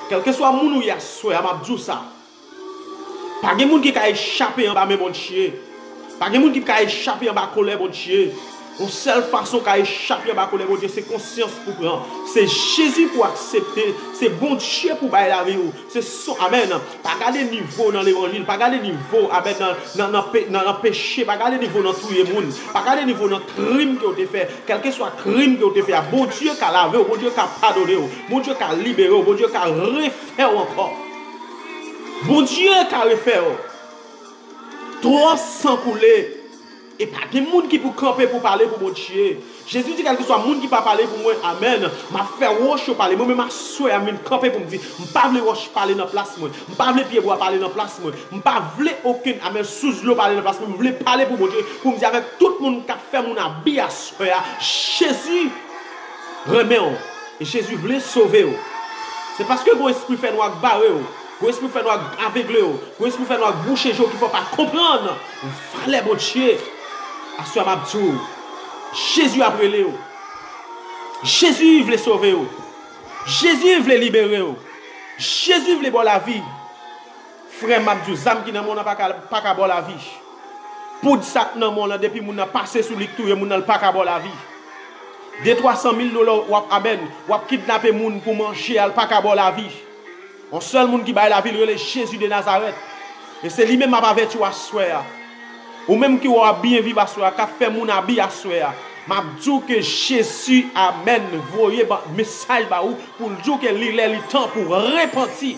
Quel que soit moun ou y a souhait, m'a dit ça. Pas de moun qui a échappé en bas mes bon Dieu. Pas de moun qui a échappé en bas colère bon Dieu. Une seule façon qu'a échappé en bas colère bon Dieu, c'est conscience pour prendre. C'est Jésus pour accepter, c'est bon Dieu pour bailler la vie. C'est son amen. Pas garder niveau dans l'évangile, pas garder niveau amen dans le péché, pas garder niveau dans tout le monde, pas garder niveau dans crime que vous fait, quel que soit crime que vous fait. Bon Dieu qui a lavé, bon Dieu qui a pardonné, bon Dieu qui a libéré, bon Dieu qui a refait encore. Bon Dieu qui a refait. Trop sans couler. Et pas de monde qui peut camper pour parler pour mon Dieu. Jésus dit quelque soit monde qui peut parler pour moi. Amen. M'a fait roche parler. Moi même ma soeur m'a camper pour me dire, m'pas vle roche parler dans place moi. M'pas vle pied bois parler dans place moi. M'pas vle aucun amen sous l'eau parler dans place moi. M'vle parler pour mon Dieu pour me dire avec tout le monde qui a fait mon habit à soeur. Jésus remet et Jésus voulait sauver. C'est parce que mon esprit fait noir barré. Mon esprit fait noir aveuglé. Mon esprit fait noir boucher qu'il ne faut pas comprendre. Fallait mon Dieu. Assoir ma bdou. Jésus a brûlé. Jésus voulait sauver. Jésus voulait libérer. Jésus voulait boire la vie. Frère Mabdou, zam qui dans mon pas qu'à boire la vie. Pour ça dans mon depuis mon a passé sous lecture mon pas qu'à boire la vie. Des 300 000 $ ou amen, ou kidnapper moun pour manger al pas qu'à boire la vie. Un seul monde qui baille la vie c'est Jésus de Nazareth. Et c'est lui même m'a vertu à soir. Ou même qui va bien vivre à soi, qui fait mon habit à soi. M'a dit que Jésus amen, voyez message pour dire que il est le temps pour repentir.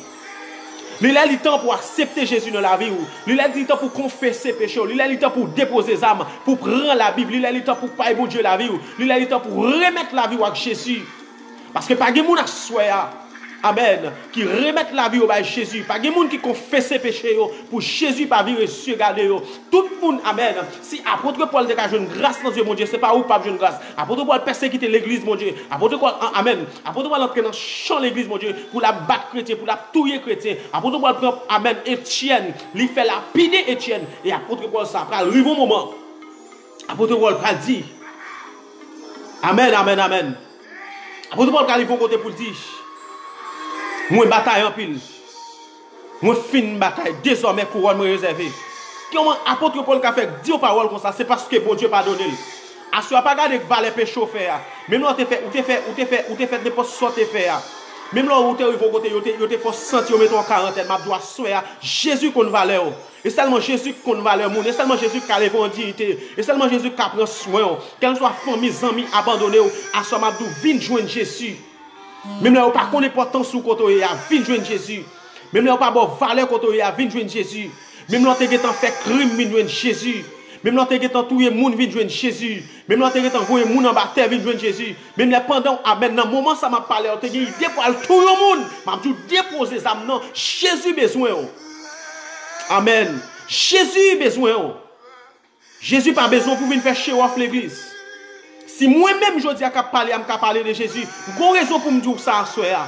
Il est le temps pour accepter Jésus dans la vie. Il est le temps pour confesser péché. Il est le temps pour déposer les âmes, pour prendre la Bible. Il est le temps pour payer bon Dieu la vie. Il est le temps pour remettre la vie avec Jésus. Parce que pas de monde à soi. Amen. Qui remettent la vie au bail Jésus. Pas de monde qui confesse ses péchés pour Jésus pas vivre sur garder. Tout le monde, amen. Si apôtre Paul a une grâce dans Dieu, mon Dieu, c'est pas où pas une grâce. Apôtre Paul persécuter l'église, mon Dieu. Apôtre Paul, amen. Apôtre Paul entrer dans le champ de l'église, mon Dieu, pour la battre chrétien, pour la tuer chrétien. Apôtre Paul prend, amen, Étienne, lui fait la pider Étienne. Et apôtre Paul, ça après arrive au moment. Apôtre Paul va dire, amen, amen, amen. Apôtre Paul arrive au côté pour dire, moi bataille en pile. Moi fin bataille. Désormais couronne me réservé. Comment apôtre Paul a fait 10 paroles comme ça, c'est parce que bon Dieu pardonne. Assure pas garder valet péché faire. Même là ou te fait n'importe sorte faire. Même là où tu arrives au côté, tu te faut sentir mettre en quarantaine, m'a doit soeur Jésus qu'on valeur. Et seulement Jésus qu'on valeur monde, et seulement Jésus qui a levé en dignité, et seulement Jésus qui prend soin. Quelle soit famille, amis abandonnés, assure m'a dou vinn joindre Jésus. Même là, on pas connaît l'importance sous côté, il y a vinn joindre Jésus. Même là, on pas bon valeur côté, il y a vinn joindre Jésus. Même là, on t'es fait crime, vinn joindre Jésus. Même là, t'es touyer moun, vinn joindre Jésus. Même là, t'es envoyer moun en bas terre, vinn joindre Jésus. Même là, pendant, amen, dans le moment ça m'a parlé, on t'es dit, idée pour tout le monde. M'a dit, déposer ça maintenant. Jésus besoin. Amen. Jésus besoin. Jésus pas besoin pour venir faire show off l'église. Si moi-même je dis à parler de Jésus, j'ai raison pour me dire ça à soir.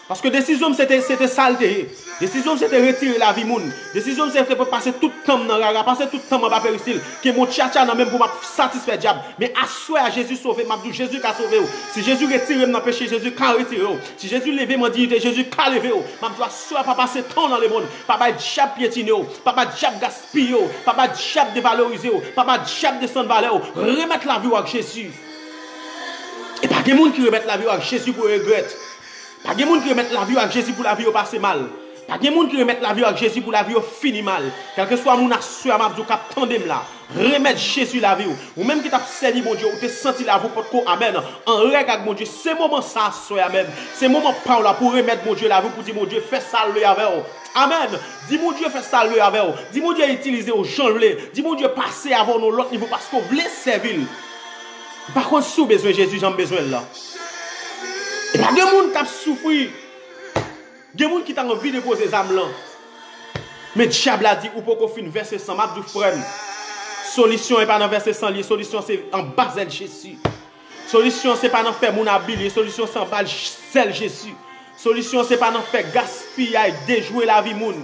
Parce que décision c'était saleté. Décision c'était retirer la vie moun. Décision c'était pour passer tout le temps dans la passer tout le temps en bas péristyle que mon tchatcha nan même pour m'a satisfaire diable. Mais à soir Jésus sauvé, m'a dit Jésus qui a sauvé. Si Jésus retire dans péché, Jésus qui a retiré. Si Jésus levé mon dignité, Jésus qui a levé. M'a dit à soir pas passer temps dans le monde. Papa diable piétiner, papa diable gaspiller, papa diable dévaloriser, papa diable descendre valeur, remettre la vie avec Jésus. Et pas de monde qui remettent la vie avec Jésus pour regretter. Pas de monde qui remettent la vie avec Jésus pour la vie passer mal. Pas de monde qui remettent la vie avec Jésus pour la vie finir mal. Quel que soit mon assure m'a dit cap tandem là, remettre Jésus la vie ou même qui t'a servi mon Dieu ou te senti la vie pour amen. En règle avec mon Dieu, c'est moment ça soir même. C'est moment pas là pour remettre mon Dieu la vie pour dire mon Dieu fais ça le avec. Amen. Dis mon Dieu fais ça le avec. Dis mon Dieu utiliser au Jean le. Dis mon Dieu passer avant nous l'autre niveau parce qu'on voulait servir. Par contre, sous besoin Jésus, j'en besoin là. Et pas de monde qui a souffert. Des gens qui ont envie de poser les âmes là. Mais diable a dit, ou pour qu'on finisse verset 100, m'a dit frère. Solution n'est pas dans verset 100, solution c'est en bas de Jésus. Solution c'est pas dans faire mon habillé, solution c'est en bas de Jésus. Solution c'est pas dans faire gaspiller, déjouer la vie moun.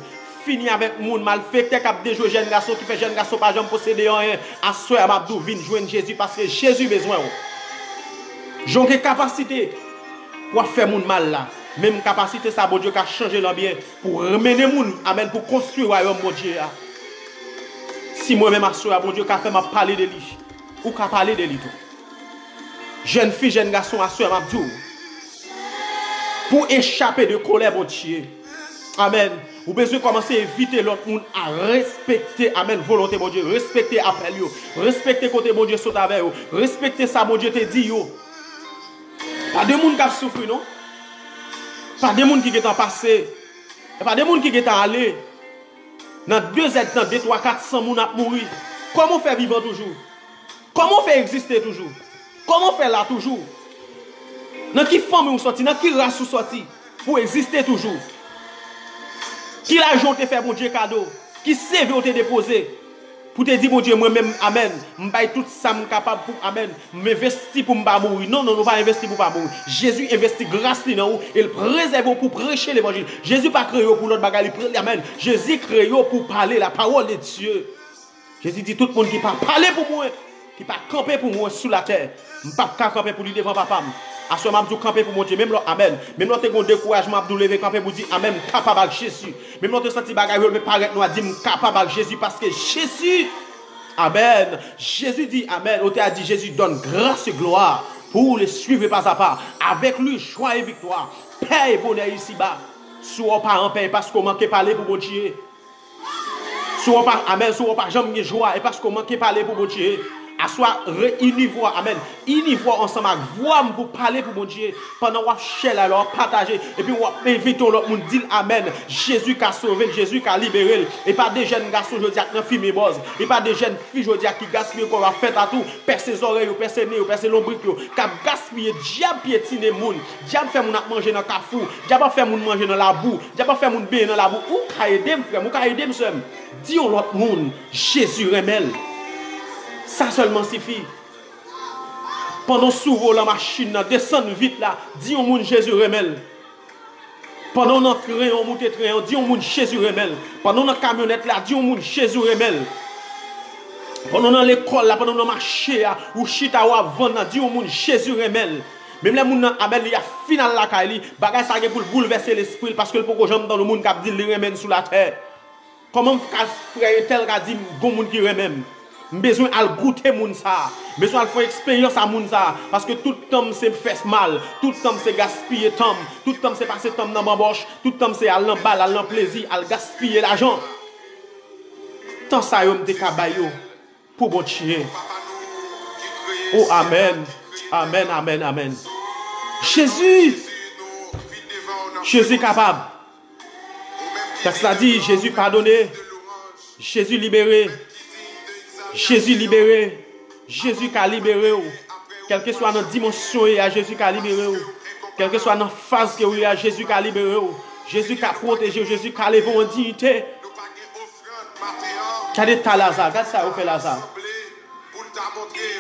Fini avec moun malfecté qui a déjoué jeune garçon qui fait jeune garçon pas jamais posséder rien. À soir m'a dit vinn joindre Jésus parce que Jésus besoin. J'ai capacité pour faire moun mal là. Même capacité ça, bon Dieu, qui a changé le bien pour remener moun, amen, pour construire le royaume, bon Dieu. Si moi-même, assoya, bon Dieu, qui a fait m'a parler de lui, ou qui a parlé de lui tout. Jeune fille, jeune garçon, assoya, m'a dit, pour échapper de colère, bon Dieu. Amen. Vous besoin commencer à éviter l'autre monde à respecter, amen, volonté, bon Dieu, respecter appel, respecter côté, bon Dieu, saute avec vous, respecter ça, bon Dieu, te dit, yo. Pas de monde qui a souffert, non? Pas de monde qui est en passé. Pas de monde qui est en allé. Dans 2 ans, 2, 3, 400 moun a mouru. Comment faire vivre toujours? Comment faire exister toujours? Comment faire là toujours? Dans qui famille ou sorti? Dans qui race ou sorti? Pour exister toujours. Qui l'argent te fait, mon Dieu, cadeau? Qui CV ou te déposé? Pour te dire, mon Dieu, moi-même, amen. Je vais tout ça, je capable pour, amen. M'investir pour ne pas mourir. Non, non, non, pas investir pour ne pas mourir. Jésus investit grâce dans vous. Il préserve pour prêcher l'évangile. Jésus pas créé pour l'autre bagarre. Amen. Jésus créé pour parler la parole de Dieu. Jésus dit tout le monde qui pas parler pour moi, qui pas camper pour moi sous la terre. Je ne pas camper pour lui devant papa. À ce moment, je camper pour mon Dieu. Même là, amen. Même là, tu as un découragement, je lever camper pour dire amen, capable avec Jésus. Même là, tu as senti bagaille, mais paraître nous à dire capable avec Jésus parce que Jésus, amen. Jésus dit amen. On t'a dit Jésus donne grâce et gloire pour le suivre pas à pas. Avec lui, joie et victoire. Paix et bonheur ici-bas. Soit pas en paix parce qu'on manque parler pour mon Dieu. Soit pas, amen, soit pas jamais joie et parce qu'on manque parler pour mon Dieu. À soit réunivoire, amen. Univoire ensemble avec voix pour parler pour mon Dieu. Pendant qu'on cherche alors partager et puis on invite l'autre monde dire amen. Jésus qui a sauvé, Jésus qui a libéré. Et pas des jeunes garçons je dis qui filment mes bosses. Et pas des jeunes filles je dis qui gaspillent qu'on va faire à tout, percer ses oreilles, percer nez, percer l'ombrique, qui gaspiller diable piétiner moun. Diable fait moun manger dans cafou, diable fait moun manger dans la boue, diable fait moun baigner dans la boue. Ou ka aider frère, ou ka aider monsieur. Dis on l'autre monde, Jésus remel. Ça seulement suffit. Pendant souvent la machine, descend vite là, dis au monde Jésus remel. Pendant on entre on monte train, dis au monde Jésus remel. Pendant la camionnette là, dis au monde Jésus remel. Pendant dans l'école là, pendant dans marché ou chita ou vendre, dis au monde Jésus remel. Même les gens Abel il y a final la Kali, bagay ça pour bouleverser l'esprit parce que le poko jambe dans le monde qui dit le remède sur la terre. Comment frère tel qu'a dit gon monde qui remède. Besoin à goûter moun ça, besoin à faire expérience à moun ça parce que tout temps c'est fait mal, tout temps c'est gaspiller temps, tout temps c'est passer temps dans bamboche, tout temps c'est à l'embal, à l'en plaisir, à gaspiller l'argent. Tant ça yo m'te kabayo pour bon chien. Oh amen. Amen, amen, amen. Jésus est capable. Ça dit Jésus pardonné, Jésus libéré. Jésus libéré, Jésus qui a libéré, quelle que soit notre dimension, il y a Jésus qui a libéré, quelle que soit notre phase, il y a Jésus qui a libéré, Jésus qui a protégé, Jésus qui a levé en dignité. Regardez ta Lazare, regarde ça, vous faites Lazare.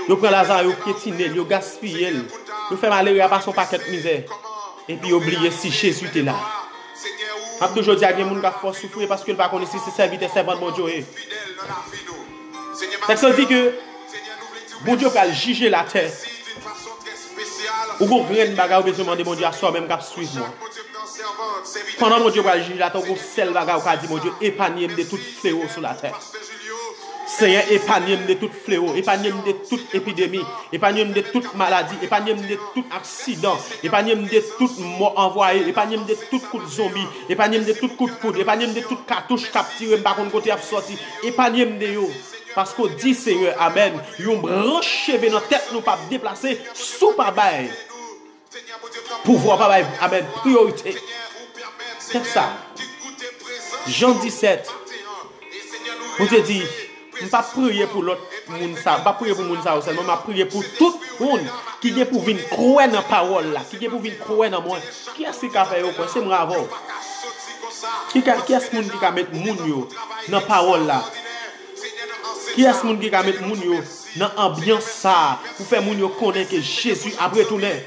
Vous prenez Lazare, vous piétinez, vous gaspillez, vous faites malheur, il n'y a pas son paquet de misère. Et puis oubliez si Jésus est là. Je vais toujours dire à des gens qui ont souffrir parce qu'ils ne connaissent pas si c'est serviteur, servant de mon Dieu. Ça dit que bon Dieu va juger la terre. Ou bon grain de bagarre, vous demander mon Dieu à soi même qu'à suivre moi. Pendant mon Dieu va juger la terre, vous seul bagarre qui dit mon Dieu épargnez de tout fléau sur la terre. Seigneur épargnez de tout fléau, épargnez de toute épidémie, épargnez de toute maladie, épargnez de tout accident, épargnez de toute mort envoyée, épargnez de tout coup de zombie, épargnez de tout coup de poudre, épargnez de toute cartouche capturée par contre côté sorti, épargnez de yo. Parce qu'on dit Seigneur, amen, yon branche dans la tête nous pas déplacer sous pas bail. Pouvoir pas bail, amen, priorité. C'est ça. Jean 17. On te dit, je ne pas prier pour l'autre monde ça, pas prier pour monde ça seulement, je prier pour tout le monde qui est pour venir croire dans la parole là, qui est pour venir croire dans moi. Qui est-ce qui a fait quoi? C'est moi avant. Qui est-ce monde qui a mettre moun yo dans la parole là? Qui est-ce monde qui a mettre moun yo dans l'ambiance ça pour faire moun yo connaître que Jésus a retourné?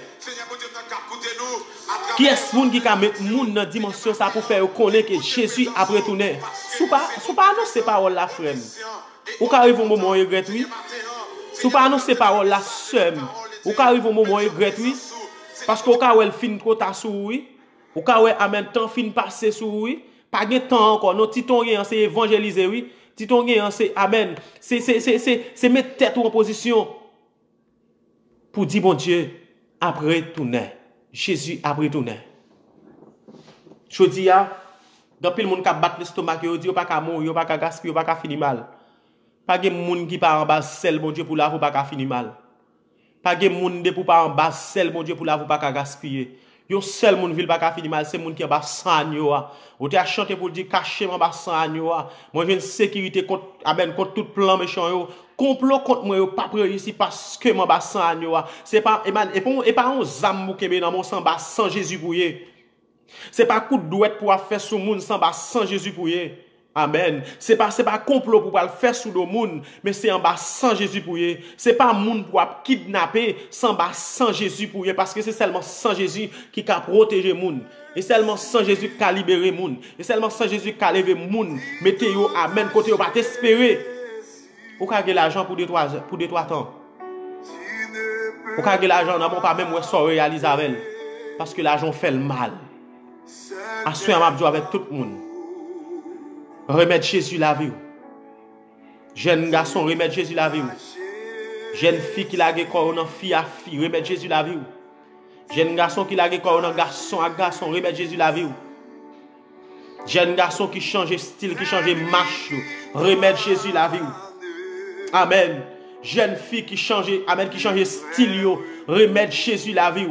Qui est-ce monde qui a mettre moun dans dimension ça pour faire connaître que Jésus a retourné? Sous pas annoncer parole là frère. Ou qu'arrive au moment où il regrette oui. Sous pas annoncer parole là seul. Ou qu'arrive au moment où il regrette oui. Parce qu'au cas où elle finit trop tard sous oui. Ou ka ouais, amen, temps fin passé sur oui. Pas de temps encore. Non, titon rien, c'est évangéliser, oui. Titon rien, c'est amen. C'est mettre tête en position. Pour dire, bon Dieu, après tourner. Jésus après tourner. Je dis, dans pile monde qui bat l'estomac, il dit, pas qu'à mourir, pas qu'à gaspiller, pas qu'à finir mal. Pas de monde qui part en bas sel, bon Dieu, pour la vous pas qu'à finir mal. Pas de monde pour pas en bas sel, bon Dieu, pour la vous pas qu'à gaspiller. Yon seul monde vil pas qu'à finir mal, c'est monde qui en bas sang yo. Ou t'as chanté pour dire cacher en bas sang yo. Moi j'ai une sécurité contre amen contre tout plan méchant yo. Complot contre moi yo pas ici parce que mon bas sang yo. C'est pas et pas un zam ou kebe dans mon sang bas sans Jésus pour y. C'est pas coup de douette pour faire sous monde sans Jésus pour y. Amen. C'est pas complot pour le faire sous le monde, mais c'est en bas sans Jésus pour y. C'est pas monde pour kidnapper sans Jésus pour y, parce que c'est seulement sans Jésus qui a protégé monde. Et seulement sans Jésus qui a libéré monde. Et seulement sans Jésus qui a levé monde. Mettez yo amen côté yo pas t'espérer. Ou ka gagner l'argent pour 2-3 temps. Ou ka gagner l'argent n'a pas même ouais so réaliser avec. Parce que l'argent fait le mal. Assoyez m'a dit avec tout le monde. Remettre Jésus la vie. Jeune garçon, remettre Jésus la vie. Jeune fille qui l'a corona, fille à fille, remettre Jésus la vie. Jeune garçon qui l'a corona, garçon à garçon, remettre Jésus la vie. Jeune garçon qui change style, qui change marche, remettre Jésus la vie. Amen. Jeune fille qui change, amen, qui change style, remettre Jésus la vie.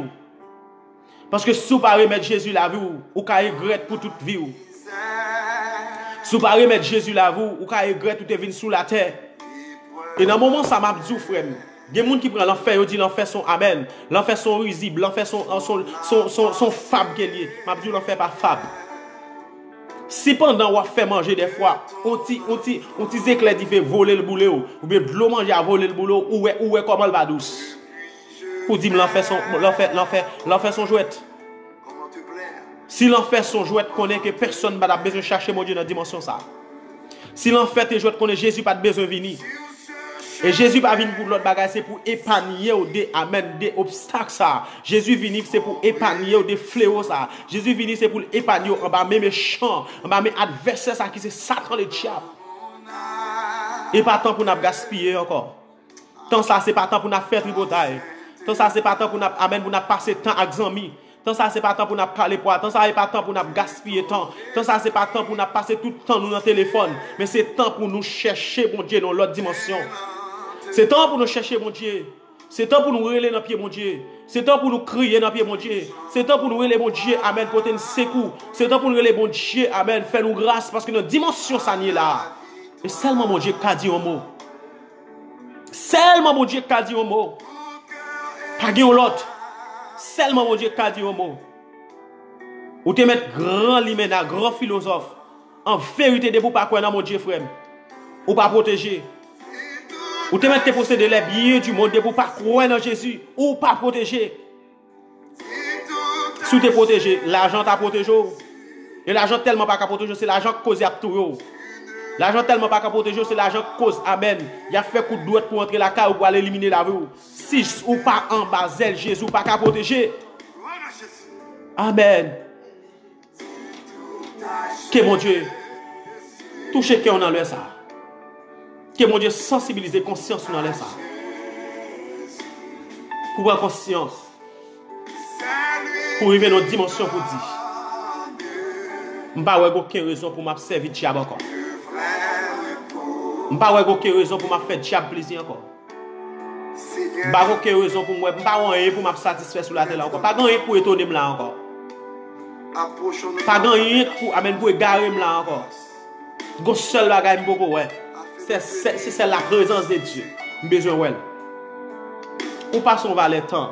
Parce que si vous ne pas remettre Jésus la vie, vous avez regret pour toute vie. Si vous ne pas remettre Jésus la vie, vous avez regret tout est venu sous la terre. Et dans le moment, ça m'a dit, frère, il y a des gens qui prennent l'enfer, ils disent l'enfer son amen, l'enfer son risible, l'enfer son fab qui est lié. M'a dit l'enfer pas fab. Si pendant on fait manger des fois, on ti éclair dit fait voler le boulet ou bien de l'eau manger à voler le boulot ou est comment elle va douce. Pour dire l'enfer son jouette. Si l'enfer son jouette connaît que personne n'a besoin de chercher mon Dieu dans la dimension ça. Si l'enfer te jouette connaît Jésus pas de besoin de venir. Et Jésus pas venir pour l'autre bagage, c'est pour épargner des amen des obstacles ça. Jésus venu c'est pour épargner des fléaux ça. Jésus venu c'est pour épargner en bas mes méchants, en bas mes adversaires ça qui c'est Satan le diable. Et pas temps pour nous gaspiller encore. Tant ça c'est pas temps pour nous faire tripotaille. Tant ça c'est pas temps pour nous amen pour nous passer temps avec amis. Tant ça c'est pas temps pour nous parler pour. Tant ça c'est pas temps pour nous gaspiller temps. Tant ça c'est pas temps pour nous passer tout le temps nous dans le téléphone, mais c'est temps pour nous chercher mon Dieu dans l'autre dimension. C'est temps pour nous chercher mon Dieu. C'est temps pour nous relayer dans pied mon Dieu. C'est temps pour nous crier dans pied mon Dieu. C'est temps pour nous relayer mon Dieu. Amen. Pour te secours. C'est temps pour nous relayer mon Dieu. Amen. Fais-nous grâce parce que notre dimension ça n'est là. Et seulement mon Dieu qui a dit un mot. Seulement mon Dieu qui a dit un mot. Pas de l'autre. Seulement mon Dieu qui a dit un mot. Ou te mettre grand limena, grand philosophe. En vérité, de vous pas quoi dans mon Dieu frère. Ou pas protéger. Ou te mettre posséder les biens du monde pour pas croire dans Jésus ou pas protéger. Si tu es protégé, l'argent t'a protégé. Et l'argent tellement pas qu'à protéger, c'est l'argent qui cause à tout. L'argent tellement pas qu'à protéger, c'est l'argent qui cause amen. Il a fait coup de douette pour entrer la case ou pour aller éliminer la vie. Si ou pas en bas Jésus pas qu'à protéger. Amen. Que mon Dieu touche qu'on en l'air ça. Que mon Dieu sensibilise conscience dans ça. Pour avoir conscience. Pour arriver dans notre dimension pour dire. Je n'ai pas aucune raison pour m'observer diable encore. Je n'ai pas aucune raison pour me faire diable plaisir encore. Je n'ai pas aucune raison pour moi. Je n'ai pas rien pour me satisfaire sur la terre encore. Pas rien pour étonner là encore. Pas rien pour égarer là encore. Le seul bagage beaucoup ouais. C'est la présence de Dieu. Besoin d'elle. Ou pas son valet temps.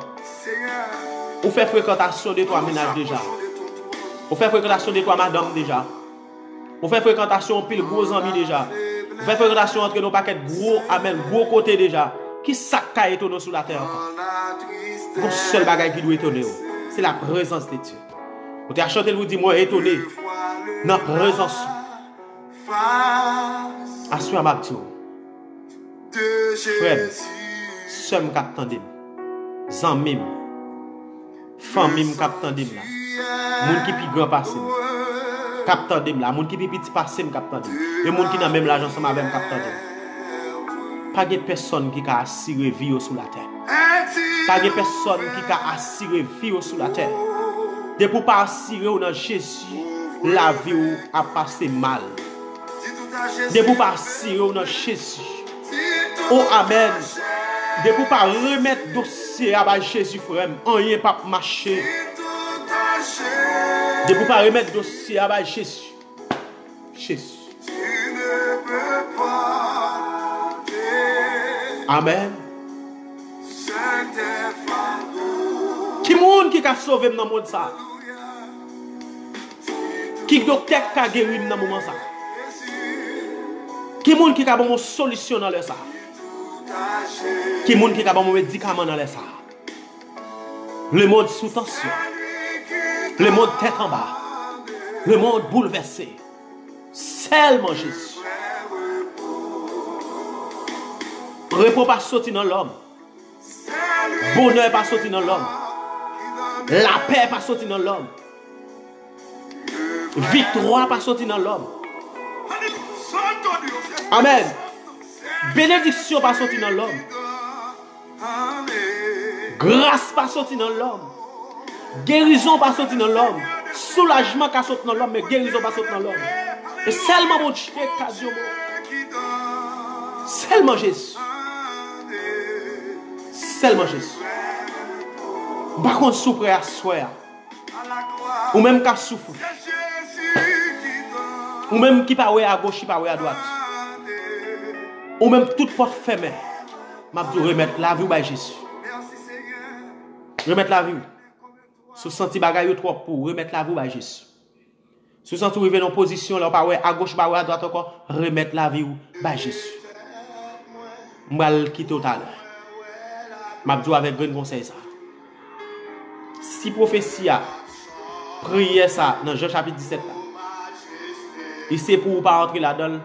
Ou fait fréquentation de toi ménage déjà. Ou fait fréquentation de toi madame déjà. Ou fait fréquentation pile gros amis déjà. Ou fait fréquentation entre nos paquets gros amen gros côté déjà. Qui sac ka étonner sur la terre. Le seul bagage qui doit étonner, c'est la présence de Dieu. Vous t'ai chanté vous dit moi étonné dans la présence. Assois ma petite. Frère, somme cap tandem. Zanmim. Famim cap tandem là. Moun qui pi grand passé. Captandem là, moun qui pi petit passé captandem. Et moun qui n'a même l'argent ensemble avec captandem. Pas de personne qui a assuré vie sur la terre. Pas de personne qui a assuré vie sur la terre. De pour pas assurer dans Jésus, la vie a passé mal. De pour pas assurer dans Jésus. Oh amen. De pour pas remettre dossier à Jésus frère, rien pas marcher. De pour pas remettre dossier à Jésus. Jésus. Amen. Qui monde qui a sauvé dans le monde ça? Qui docteur qui a guéri dans le moment ça? Qui monde qui a une solution dans le ça? Qui monde qui a un médicament dans le ça? Le monde sous tension. Le monde tête en bas. Le monde bouleversé. Seulement Jésus. Repos pas sorti dans l'homme. Bonheur pas sorti dans l'homme. La paix pas sorti dans l'homme. Victoire pas sorti dans l'homme. Amen. Bénédiction pas sorti dans l'homme. Grâce pas sorti dans l'homme. Guérison pas sorti dans l'homme. Soulagement pas sorti dans l'homme, mais guérison pas sorti dans l'homme. Et seulement mon Dieu, seulement Jésus. Seulement Jésus. Par contre, souffre à soir. Ou même qu'à souffrir. Ou même qui parle à gauche, qui parle à droite. Ou même toute porte fermée. Je vais remettre la vie à Jésus. Remettre la vie. Si vous sentez bagaille trop pour remettre la vie à Jésus. Si vous sentez arriver dans une position là, à gauche, à droite encore, remettre la vie à Jésus. Je vais quitter tout à l'heure. Je vais avec grand conseil ça. Si prophétie a prié ça dans Jean chapitre 17 là. Et c'est pour ne pas entrer là-dedans.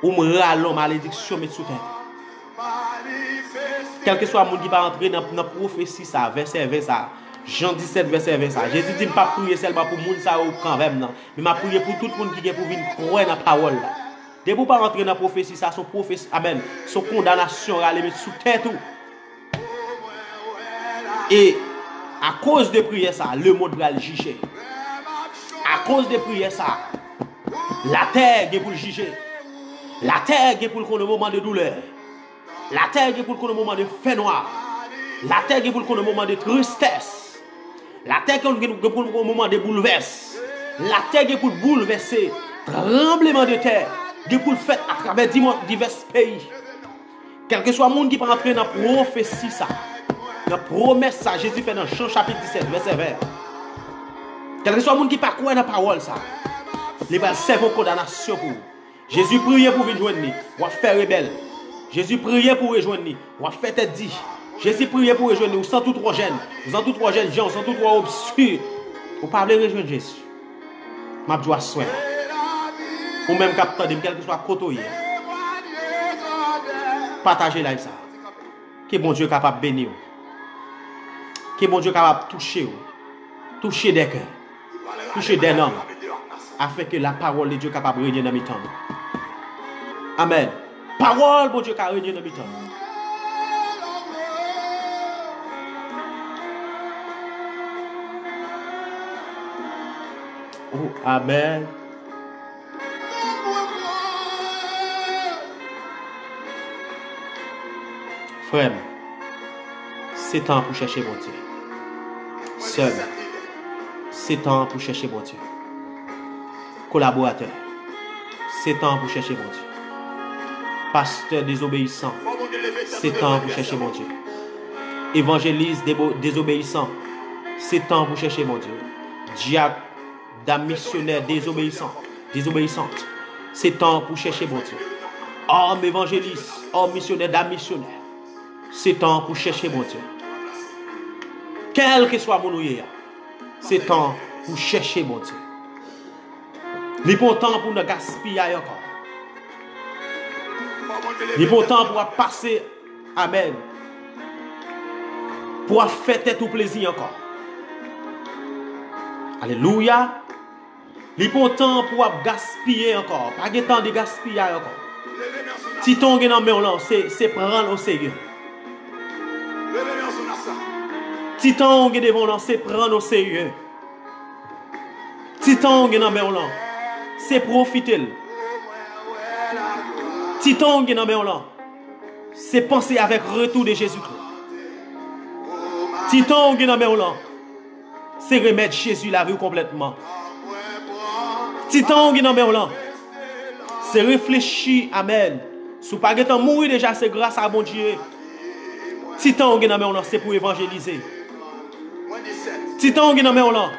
Ou me râler malédiction mais sous terre. Quel que soit le monde qui va entrer dans la prophétie ça, verset 20 ça. Jean 17 verset 20 ça. Jésus dit pas prier seulement pour monde ça ou quand même non, mais m'a prier pour tout le monde qui est pour venir croire dans la parole là. De pour pas rentrer dans la prophétie ça, son prophétie amen, son condamnation à les mettre sous terre tout. Et à cause de prière ça, le monde va le juger. À cause de prière ça, la terre est pour le juger. La terre est pour le moment de douleur. La terre est pour le moment de fait noir. La terre est pour le moment de tristesse. La terre est pour le moment de bouleverse. La terre est pour bouleverser. Tremblement de terre. est pour le faire à travers divers pays. Quel que soit le monde qui peut entrer dans la prophétie ça. Dans la promesse ça, Jésus fait dans Jean chapitre 17, verset 20. Quel que soit le monde qui peut croire dans la parole ça. Il va servir une condamnation pour vous. Jésus priait pour venir joindre nous. On va faire rebelle. Jésus priait pour rejoindre nous. On va faire tête dit. Jésus priait pour rejoindre nous. Sans tout trop jeune. Vous en tout trop jeunes gens, sans tout trop obscur. Vous parlez rejoindre Jésus. Ma joie soin. Ou même capteur de quel que soit côté. Partagez live ça. Que bon Dieu est capable de bénir. Que bon Dieu est capable de toucher. Toucher des cœurs. Toucher des hommes. Afin que la parole de Dieu est capable de régner dans mes temps. Amen. Parole, bon Dieu, qui a régné dans mes temps. Oh, amen. Frère, c'est temps pour chercher mon Dieu. Seul, c'est temps pour chercher mon Dieu. Collaborateur, c'est temps pour chercher mon Dieu. Pasteur désobéissant, c'est temps pour chercher mon Dieu. Évangéliste désobéissant, c'est temps pour chercher mon Dieu. Diacre, dame missionnaire désobéissante, c'est temps pour chercher mon Dieu. Homme évangéliste, homme missionnaire, dame missionnaire, c'est temps pour chercher mon Dieu. Quel que soit mon nouïe, c'est temps pour chercher mon Dieu. Il est temps pour nous gaspiller encore. Il est temps pour passer. Amen. Pour faire tout plaisir encore. Alléluia. Il prend temps pour gaspiller encore. Pas de temps de gaspiller encore. Si ton gen nan men là, c'est prendre au sérieux. Si ton gen devant là, c'est prendre au sérieux. Si ton gen nan men là, c'est profiter. Si ton gen nan men là, c'est penser avec retour de Jésus-Christ. Si ton gen nan men là, c'est remettre Jésus la vie complètement. Si ton gen nan men là, c'est réfléchir, amen. Si pas de temps mourir déjà, c'est grâce à bon Dieu. Si ton gen nan men là, c'est pour évangéliser. Si ton gen nan men là,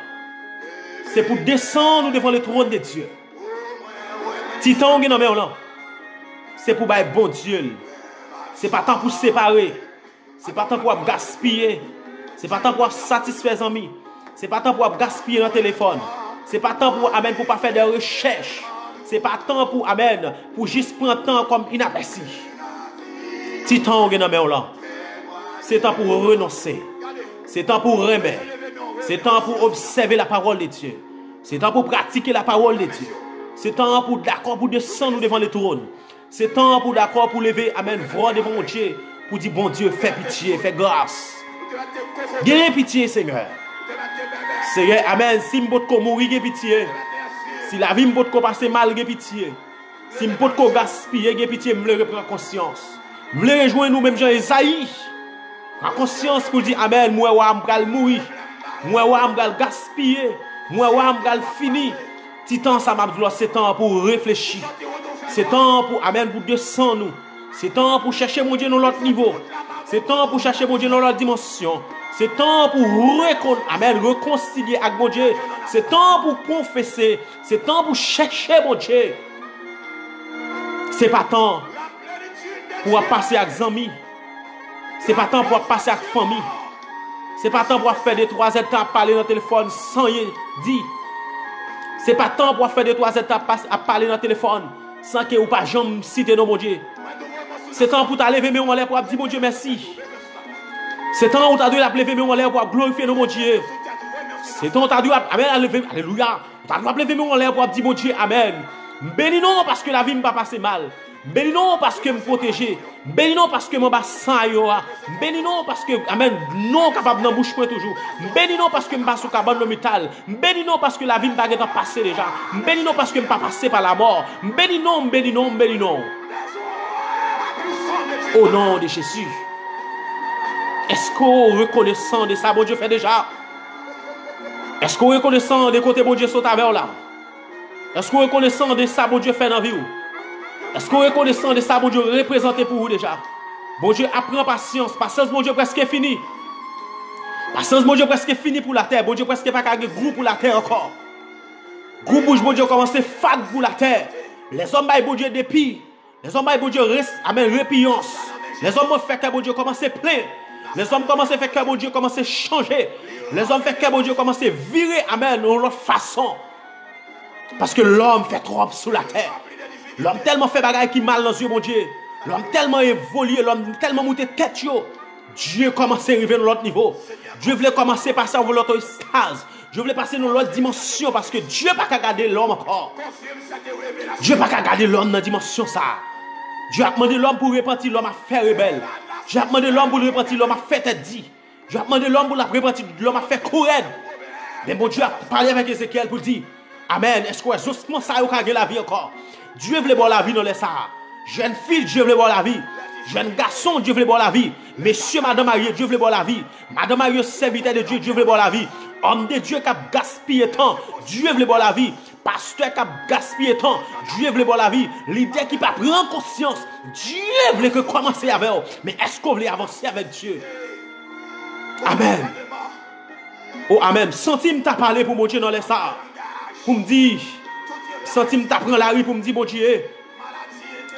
c'est pour descendre devant le trône de Dieu. Si ton gen nan men là, c'est pour bailler bon Dieu. C'est pas temps pour séparer. C'est pas temps pour gaspiller. C'est pas temps pour satisfaire les amis. C'est pas temps pour gaspiller dans le téléphone. C'est pas temps pour amen pour pas faire des recherches. C'est pas temps pour amen pour juste prendre temps comme inapprécié. Si temps gen nan men là, c'est temps pour renoncer. C'est temps pour remettre. C'est temps pour observer la parole de Dieu. C'est temps pour pratiquer la parole de Dieu. C'est temps pour d'accord pour descendre devant le trône. C'est temps pour d'accord pour lever amen voir devant Dieu pour dire bon Dieu fais pitié, fais grâce. Gagne pitié Seigneur. Seigneur amen si m'pot ko mourir gagne pitié. Si la vie m'pot ko passer mal gagne pitié. Si m'pot ko gaspiller gagne pitié, me le reprend conscience. Me le rejoindre nous même Jean Esaïe. Prends conscience pour dire amen moi wa m'pral mourir. Moi wa m'pral gaspiller. Moi wa m'pral fini. Ti temps ça m'a dit c'est temps pour réfléchir. C'est temps pour amen pour descendre nous. C'est temps pour chercher mon Dieu dans l'autre niveau. C'est temps pour chercher mon Dieu dans l'autre dimension. C'est temps pour réconcilier avec mon Dieu. C'est temps pour confesser. C'est temps pour chercher mon Dieu. C'est pas temps pour passer avec amis. C'est pas temps pour passer avec famille. C'est pas temps pour faire des 3 étapes parler dans le téléphone sans rien dire. C'est pas temps pour faire des 3 étapes à parler dans le téléphone sans que ou pas jamais citer non mon Dieu. C'est temps pour t'lever mes mains en l'air pour dire mon Dieu merci. C'est temps où tu as dû lever mes mains en l'air pour glorifier mon Dieu. C'est temps où tu as dû amen alléluia. Tu as dû lever mes mains en l'air pour dire mon Dieu amen. Bénis non parce que la vie ne va pas passer mal. Bénis non parce que me protéger. Bénis non parce que mon bassin yoa. Bénis non parce que amen non capable dans bouche point toujours. Bénis non parce que me passe sous cabane l'hôpital. Bénis non parce que la vie ne va pas passer déjà. Bénis non parce que me pas passer par la mort. Bénis non, bénis non, bénis non. Au nom de Jésus. Est-ce qu'on reconnaissant de ça bon Dieu fait déjà? Est-ce qu'on reconnaissant de côté bon Dieu saute avec là? Est-ce qu'on reconnaissant de ça bon Dieu fait dans la vie? Est-ce qu'on reconnaissant de ça bon Dieu représenté pour vous déjà? Bon Dieu apprend patience. Patience bon Dieu presque fini. Patience bon Dieu presque fini pour la terre. Bon Dieu presque pas gagné groupe pour la terre encore. Groupe bouge bon Dieu commence fade pour la terre. Les hommes baillent bon Dieu dépit. Les hommes baillent bon Dieu amen répiance. Les hommes fait que bon Dieu commence plein. Les hommes commencent à faire que bon Dieu commence à changer. Les hommes fait que bon Dieu commence à virer amen de leur façon. Parce que l'homme fait trop sous la terre. L'homme tellement fait bagaille qui mal dans les yeux mon Dieu. L'homme tellement évolué, l'homme tellement monté tête yo. Dieu commence à arriver dans l'autre niveau. Dieu voulait commencer à passer dans l'autre stase. Dieu voulait passer dans l'autre dimension parce que Dieu n'a pas qu'à garder l'homme encore. Dieu n'a pas qu'à garder l'homme dans la dimension ça. Dieu a demandé l'homme pour repentir, l'homme a fait rebelle. Dieu a demandé l'homme pour repentir, l'homme a fait tête dit. Dieu a demandé l'homme pour la repentir, l'homme a fait courir. Mais bon Dieu a parlé avec Ézéchiel pour dire amen. Est-ce que justement ça a gagné la vie encore? Dieu voulait voir la vie dans les Sahara. Jeune fille, Dieu voulait voir la vie. Jeune garçon, Dieu voulait voir la vie. Monsieur, madame mariée, Dieu voulait voir la vie. Madame mariée, serviteur de Dieu, Dieu voulait voir la vie. Homme de Dieu qui a gaspillé temps, Dieu voulait voir la vie. Pasteur qui a gaspillé temps, Dieu voulait voir la vie. Leader qui pas prendre conscience, Dieu voulait que commencer avec eux. Mais est-ce qu'on voulait avancer avec Dieu? Amen. Oh, amen. Sentime t'a parlé pour mon Dieu dans les Sahara. Pour me dire, sentime t'a prendre la rue pour me dire, bon Dieu,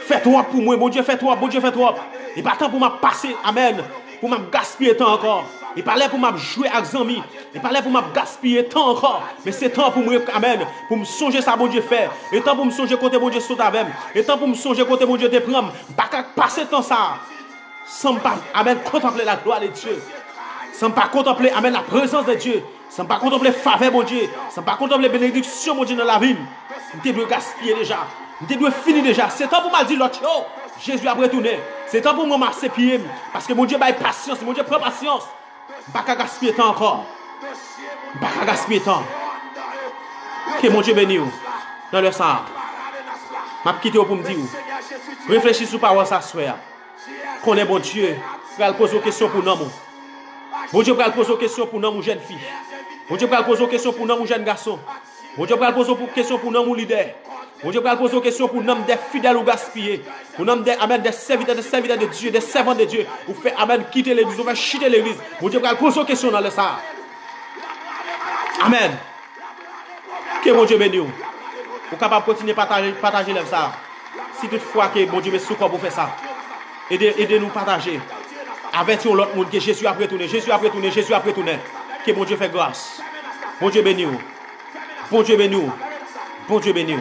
fais-toi pour moi, bon Dieu, fais-toi, bon Dieu, fais-toi. Et pas temps pour m'a passer, amen, pour m'a gaspiller temps encore. Et pas là pour m'a jouer avec amis. Et pas là pour m'a gaspiller temps encore. Mais c'est temps pour moi, amen, pour me songer ça, bon Dieu, faire. Et temps pour me songer côté bon Dieu saute avec. Et temps pour me songer côté bon Dieu te prendre. Pas qu'à passer temps ça. Sans pas, amen, contempler la gloire de Dieu. sans pas contempler, amen, la présence de Dieu, sans pas contempler faveur, mon Dieu, sans pas contempler bénédiction, mon Dieu, dans la vie, nous devons gaspiller déjà, nous devons finir déjà. C'est temps pour moi dire l'autre chose. Jésus a retourné. C'est temps pour moi marcher pied, parce que mon Dieu a patience, mon Dieu prend patience. Pas qu'à gaspiller temps encore. Pas qu'à gaspiller temps. Que mon Dieu bénisse dans le sang. Je vais quitter pour me dire. Réfléchis sur parole ça soir. Qu'on est bon Dieu. Je vais poser une question pour nous. Bon Dieu va poser une question pour nous, jeunes filles. Bon Dieu va poser une question pour nous, jeunes garçons. Bon Dieu va poser une question pour nous, leaders. Bon Dieu va poser une question pour nous, des fidèles ou gaspillés. Pour nous, des serviteurs de Dieu, des servants de Dieu. Vous faites amen, quitter l'église, vous faites chuter l'église. Bon Dieu va poser une question dans le sang. Amen. Que mon Dieu bénisse. Vous êtes capable de continuer à partager ça. Si toutefois que mon Dieu me souffre pour faire ça. Aidez-nous à partager. Avertir l'autre monde que Jésus a retourné. Jésus a retourné. Jésus a retourné. Que mon Dieu fait grâce. Bon Dieu bénisse. Bon Dieu bénisse. Bon Dieu bénisse.